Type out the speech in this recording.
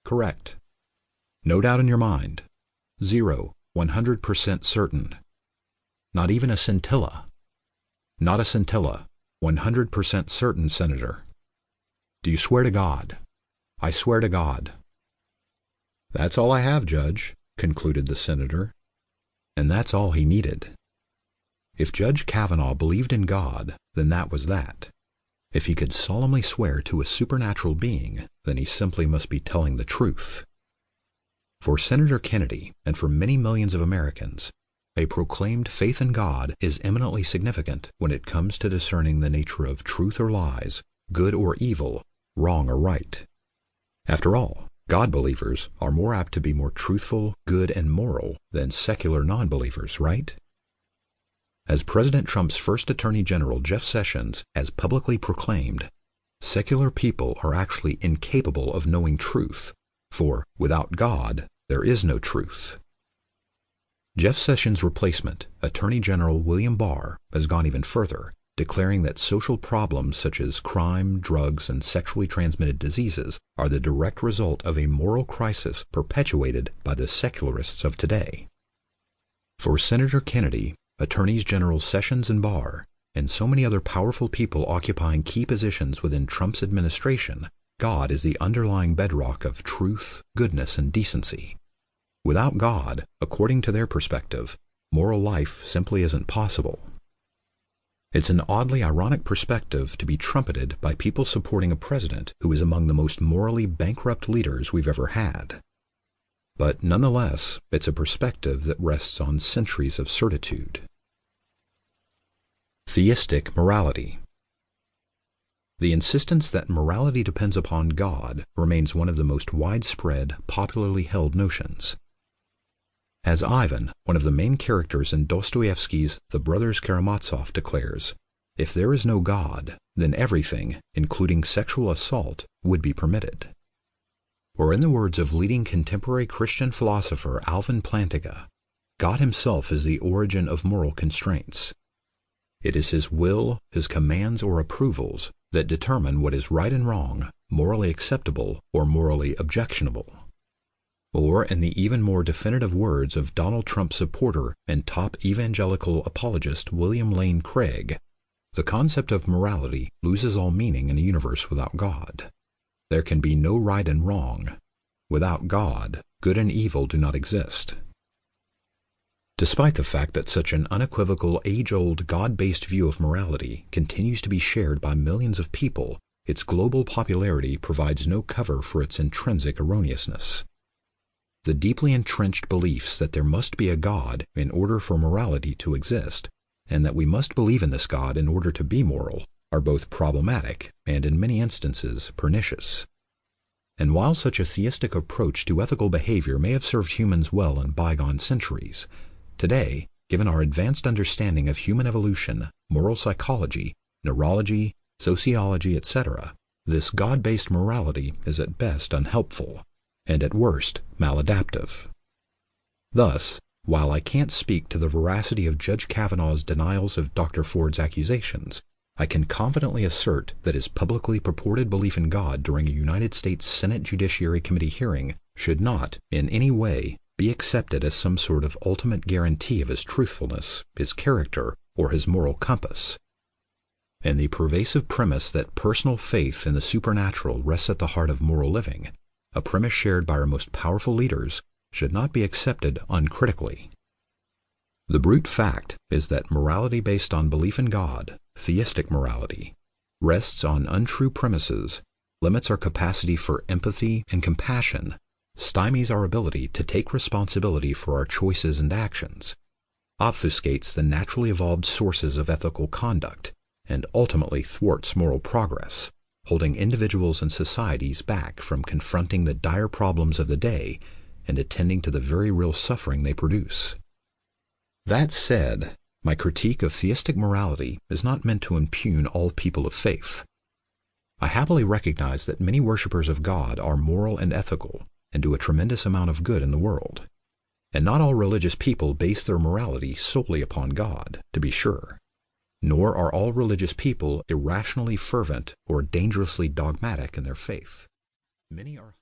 correct. No doubt in your mind. 0, 100% certain. Not even a scintilla. Not a scintilla. 100% certain, Senator. Do you swear to God? I swear to God. That's all I have, Judge, concluded the senator. And that's all he needed. If Judge Kavanaugh believed in God, then that was that. If he could solemnly swear to a supernatural being, then he simply must be telling the truth. For Senator Kennedy, and for many millions of Americans, a proclaimed faith in God is eminently significant when it comes to discerning the nature of truth or lies, good or evil, wrong or right. After all, God-believers are more apt to be more truthful, good, and moral than secular non-believers, right? As President Trump's first Attorney General, Jeff Sessions, has publicly proclaimed, secular people are actually incapable of knowing truth, for without God, there is no truth. Jeff Sessions' replacement, Attorney General William Barr, has gone even further, declaring that social problems such as crime, drugs, and sexually transmitted diseases are the direct result of a moral crisis perpetuated by the secularists of today. For Senator Kennedy, Attorneys General Sessions and Barr, and so many other powerful people occupying key positions within Trump's administration, God is the underlying bedrock of truth, goodness, and decency. Without God, according to their perspective, moral life simply isn't possible. It's an oddly ironic perspective to be trumpeted by people supporting a president who is among the most morally bankrupt leaders we've ever had. But nonetheless, it's a perspective that rests on centuries of certitude. Theistic morality. The insistence that morality depends upon God remains one of the most widespread, popularly held notions. As Ivan, one of the main characters in Dostoevsky's The Brothers Karamazov, declares, if there is no God, then everything, including sexual assault, would be permitted. Or in the words of leading contemporary Christian philosopher Alvin Plantinga, God himself is the origin of moral constraints. It is his will, his commands or approvals that determine what is right and wrong, morally acceptable or morally objectionable. Or, in the even more definitive words of Donald Trump supporter and top evangelical apologist William Lane Craig, the concept of morality loses all meaning in a universe without God. There can be no right and wrong. Without God, good and evil do not exist. Despite the fact that such an unequivocal, age-old, God-based view of morality continues to be shared by millions of people, its global popularity provides no cover for its intrinsic erroneousness. The deeply entrenched beliefs that there must be a God in order for morality to exist, and that we must believe in this God in order to be moral, are both problematic and in many instances pernicious. And while such a theistic approach to ethical behavior may have served humans well in bygone centuries, today, given our advanced understanding of human evolution, moral psychology, neurology, sociology, etc., this God-based morality is at best unhelpful, and at worst maladaptive. Thus, while I can't speak to the veracity of Judge Kavanaugh's denials of Dr. Ford's accusations, I can confidently assert that his publicly purported belief in God during a United States Senate Judiciary Committee hearing should not, in any way, be accepted as some sort of ultimate guarantee of his truthfulness, his character, or his moral compass. And the pervasive premise that personal faith in the supernatural rests at the heart of moral living, a premise shared by our most powerful leaders, should not be accepted uncritically. The brute fact is that morality based on belief in God, theistic morality, rests on untrue premises, limits our capacity for empathy and compassion, stymies our ability to take responsibility for our choices and actions, obfuscates the naturally evolved sources of ethical conduct, and ultimately thwarts moral progress, holding individuals and societies back from confronting the dire problems of the day and attending to the very real suffering they produce. That said, my critique of theistic morality is not meant to impugn all people of faith. I happily recognize that many worshippers of God are moral and ethical and do a tremendous amount of good in the world. And not all religious people base their morality solely upon God, to be sure. Nor are all religious people irrationally fervent or dangerously dogmatic in their faith. Many are